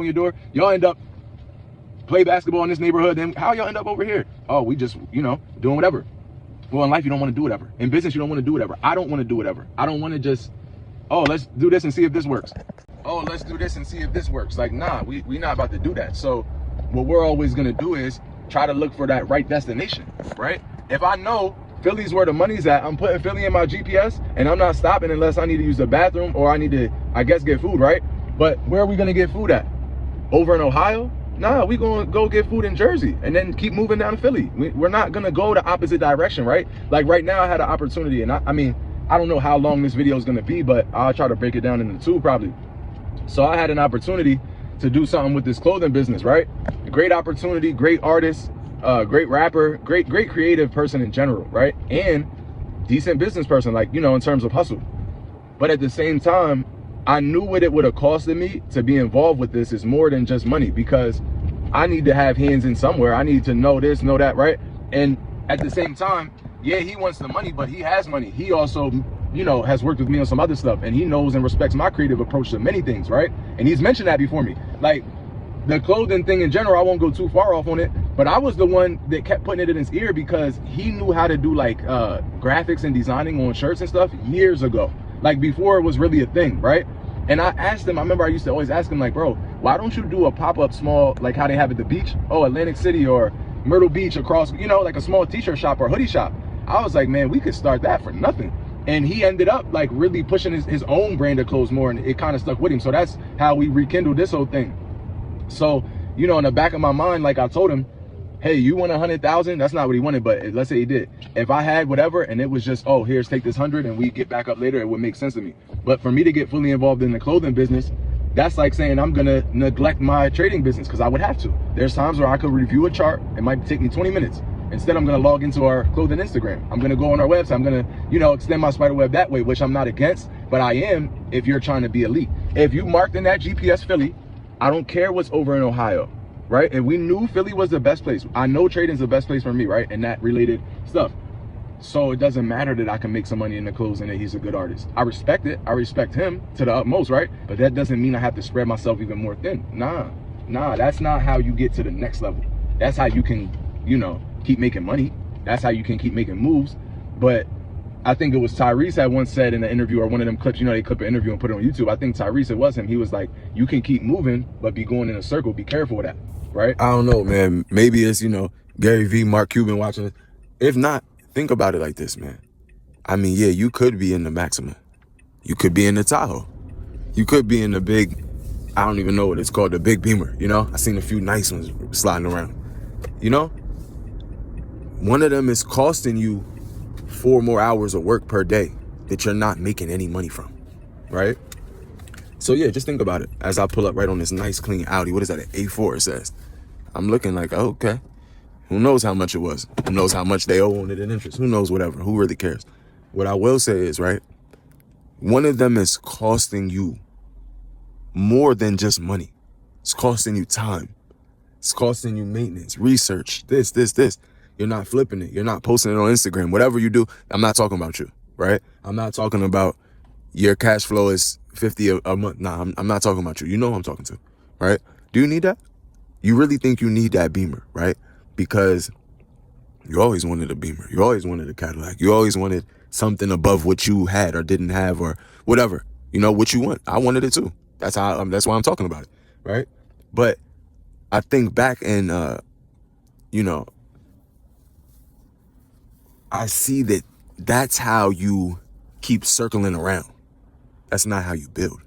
on your door. Y'all end up play basketball in this neighborhood. Then how y'all end up over here? Oh, we just, doing whatever. Well, in life, you don't want to do whatever. In business, you don't want to do whatever. I don't want to do whatever. I don't want to just, oh, let's do this and see if this works. Oh, let's do this and see if this works. Like, nah, we not about to do that. So what we're always going to do is try to look for that right destination, right? If I know Philly's where the money's at, I'm putting Philly in my GPS and I'm not stopping unless I need to use the bathroom or I need to, I guess, get food, right? But where are we going to get food at? Over in Ohio? Nah, we gonna go get food in Jersey and then keep moving down to Philly. We're not gonna go the opposite direction, right? Like right now I had an opportunity, and I mean, I don't know how long this video is gonna be, but I'll try to break it down into two probably. So I had an opportunity to do something with this clothing business, right? Great opportunity, great artist, great rapper, great creative person in general, right? And decent business person, like, in terms of hustle. But at the same time, I knew what it would have costed me to be involved with this is more than just money, because I need to have hands in somewhere. I need to know this, know that, right? And at the same time, yeah, he wants the money, but he has money. He also, has worked with me on some other stuff, and he knows and respects my creative approach to many things, right? And he's mentioned that before me. Like the clothing thing in general, I won't go too far off on it, but I was the one that kept putting it in his ear because he knew how to do like graphics and designing on shirts and stuff years ago. Like before it was really a thing, right? And I asked him, I remember I used to always ask him, like, bro, why don't you do a pop-up small, like how they have at the beach? Oh, Atlantic City or Myrtle Beach across, like a small t-shirt shop or hoodie shop. I was like, man, we could start that for nothing. And he ended up like really pushing his own brand of clothes more, and it kind of stuck with him. So that's how we rekindled this whole thing. So, in the back of my mind, like I told him, hey, you want 100,000? That's not what he wanted, but let's say he did. If I had whatever and it was just, oh, here's take this 100 and we get back up later, it would make sense to me. But for me to get fully involved in the clothing business, that's like saying I'm gonna neglect my trading business, because I would have to. There's times where I could review a chart. It might take me 20 minutes. Instead, I'm gonna log into our clothing Instagram. I'm gonna go on our website. I'm gonna, extend my spider web that way, which I'm not against, but I am if you're trying to be elite. If you marked in that GPS Philly, I don't care what's over in Ohio. Right? And we knew Philly was the best place. I know trading's the best place for me, right? And that related stuff. So it doesn't matter that I can make some money in the clothes and that he's a good artist. I respect it. I respect him to the utmost, right? But that doesn't mean I have to spread myself even more thin. Nah, that's not how you get to the next level. That's how you can, keep making money. That's how you can keep making moves. But I think it was Tyrese had once said in an interview, or one of them clips, they clip an interview and put it on YouTube. I think Tyrese, it was him. He was like, you can keep moving, but be going in a circle. Be careful with that. Right? I don't know, man. Maybe it's, Gary V, Mark Cuban watching it. If not, think about it like this, man. I mean, yeah, you could be in the Maxima. You could be in the Tahoe. You could be in the big, I don't even know what it's called, the big Beamer, I seen a few nice ones sliding around. One of them is costing you 4 more hours of work per day that you're not making any money from, right? So yeah, just think about it. As I pull up right on this nice clean Audi, what is that, an A4 it says. I'm looking like, oh, okay. Who knows how much it was? Who knows how much they owe on it in interest? Who knows whatever? Who really cares? What I will say is, right, one of them is costing you more than just money. It's costing you time. It's costing you maintenance, research, this. You're not flipping it. You're not posting it on Instagram. Whatever you do, I'm not talking about you, right? I'm not talking about your cash flow is 50 a month. Nah, I'm not talking about you. You know who I'm talking to, right? Do you need that? You really think you need that Beamer, right? Because you always wanted a Beamer. You always wanted a Cadillac. You always wanted something above what you had or didn't have or whatever. What you want. I wanted it too. That's why I'm talking about it, right? But I think back and, I see that that's how you keep circling around. That's not how you build.